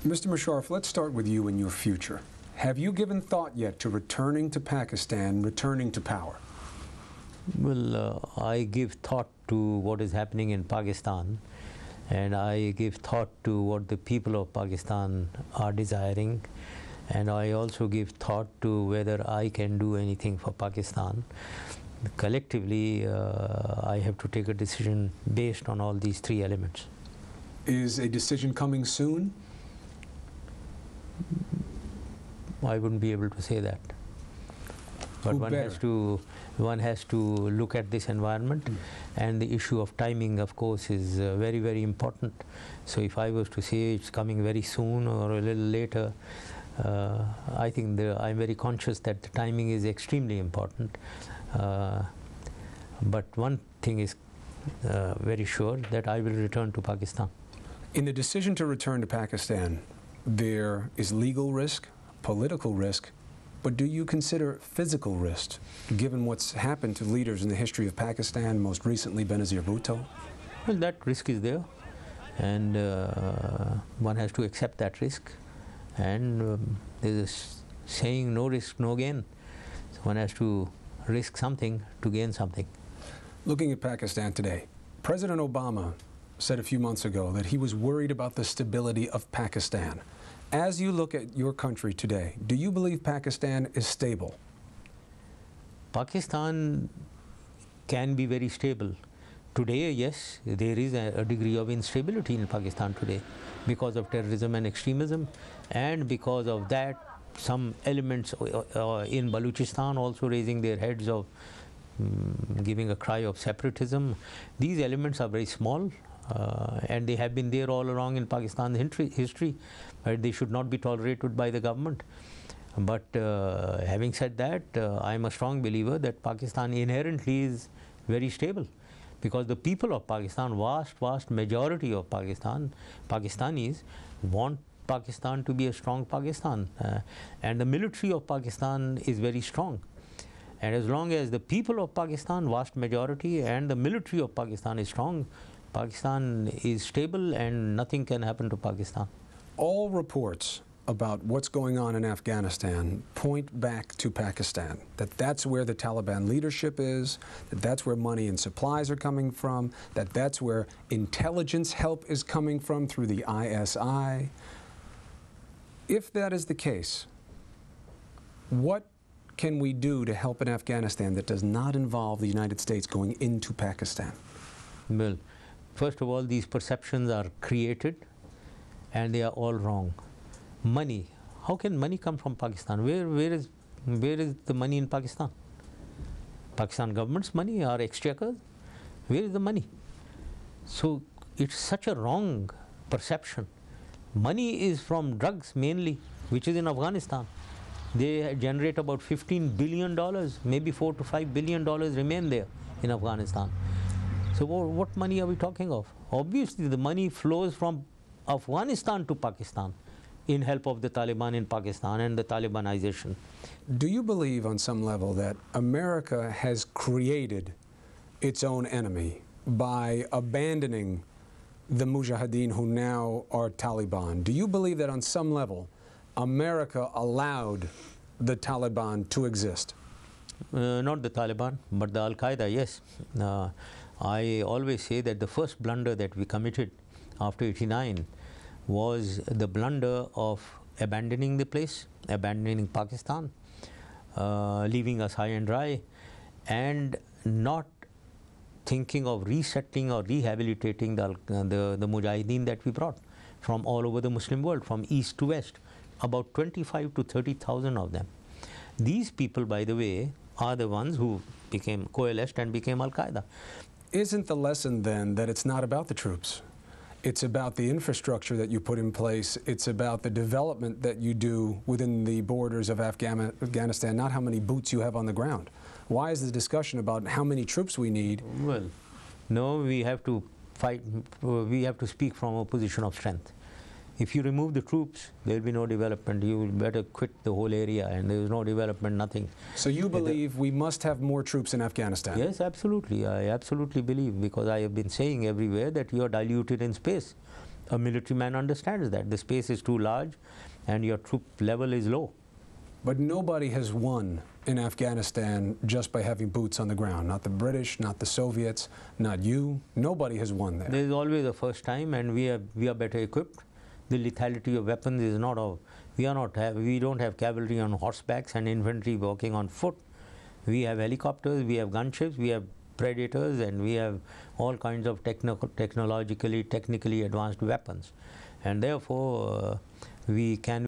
Mr. Musharraf, let's start with you and your future. Have you given thought yet to returning to Pakistan, returning to power? Well, I give thought to what is happening in Pakistan, and I give thought to what the people of Pakistan are desiring, and I also give thought to whether I can do anything for Pakistan. Collectively, I have to take a decision based on all these three elements. Is a decision coming soon? I wouldn't be able to say that. But one has to look at this environment, and the issue of timing, of course, is very, very important. So if I was to say it's coming very soon or a little later, I think I'm very conscious that the timing is extremely important. But one thing is very sure, that I will return to Pakistan. In the decision to return to Pakistan, there is legal risk, political risk, but do you consider physical risk, given what's happened to leaders in the history of Pakistan, most recently Benazir Bhutto? Well, that risk is there, and one has to accept that risk. And there's a saying, no risk, no gain. So one has to risk something to gain something. Looking at Pakistan today, President Obama said a few months ago that he was worried about the stability of Pakistan. As you look at your country today, do you believe Pakistan is stable? Pakistan can be very stable. Today, yes, there is a degree of instability in Pakistan today because of terrorism and extremism, and because of that, some elements in Balochistan also raising their heads of giving a cry of separatism. These elements are very small, and they have been there all along in Pakistan's history. Right? They should not be tolerated by the government. But having said that, I am a strong believer that Pakistan inherently is very stable, because the people of Pakistan, vast majority of Pakistanis want Pakistan to be a strong Pakistan, and the military of Pakistan is very strong. And as long as the people of Pakistan, vast majority, and the military of Pakistan is strong, Pakistan is stable and nothing can happen to Pakistan. All reports about what's going on in Afghanistan point back to Pakistan, that's where the Taliban leadership is, that's where money and supplies are coming from, that's where intelligence help is coming from through the ISI. If that is the case, what can we do to help in Afghanistan that does not involve the United States going into Pakistan? Well, first of all, these perceptions are created and they are all wrong. Money, how can money come from Pakistan? Where is the money in Pakistan? Pakistan government's money, our exchequer? Where is the money? So it's such a wrong perception. Money is from drugs mainly, which is in Afghanistan. They generate about $15 billion, maybe $4 to $5 billion remain there in Afghanistan. So what money are we talking of? Obviously the money flows from Afghanistan to Pakistan in help of the Taliban in Pakistan and the Talibanization. Do you believe on some level that America has created its own enemy by abandoning the Mujahideen who now are Taliban? Do you believe that on some level America allowed the Taliban to exist? Not the Taliban, but the Al-Qaeda, yes. I always say that the first blunder that we committed after '89 was the blunder of abandoning the place, abandoning Pakistan, leaving us high and dry, and not thinking of resettling or rehabilitating the Mujahideen that we brought from all over the Muslim world, from east to west, about 25 to 30,000 of them. These people, by the way, are the ones who became coalesced and became Al-Qaeda. Isn't the lesson then that it's not about the troops? It's about the infrastructure that you put in place. It's about the development that you do within the borders of Afghanistan, not how many boots you have on the ground. Why is the discussion about how many troops we need? Well, no, we have to fight, we have to speak from a position of strength. If you remove the troops, there will be no development. You will better quit the whole area, and there is no development, nothing. So you believe we must have more troops in Afghanistan? Yes, absolutely. I absolutely believe, because I have been saying everywhere that you are diluted in space. A military man understands that the space is too large and your troop level is low. But nobody has won in Afghanistan just by having boots on the ground. Not the British, not the Soviets, not you. Nobody has won there. There is always a first time, and we are better equipped. The lethality of weapons is not of, we don't have cavalry on horsebacks and infantry walking on foot. We have helicopters, we have gunships, we have predators, and we have all kinds of technically advanced weapons. And therefore, we can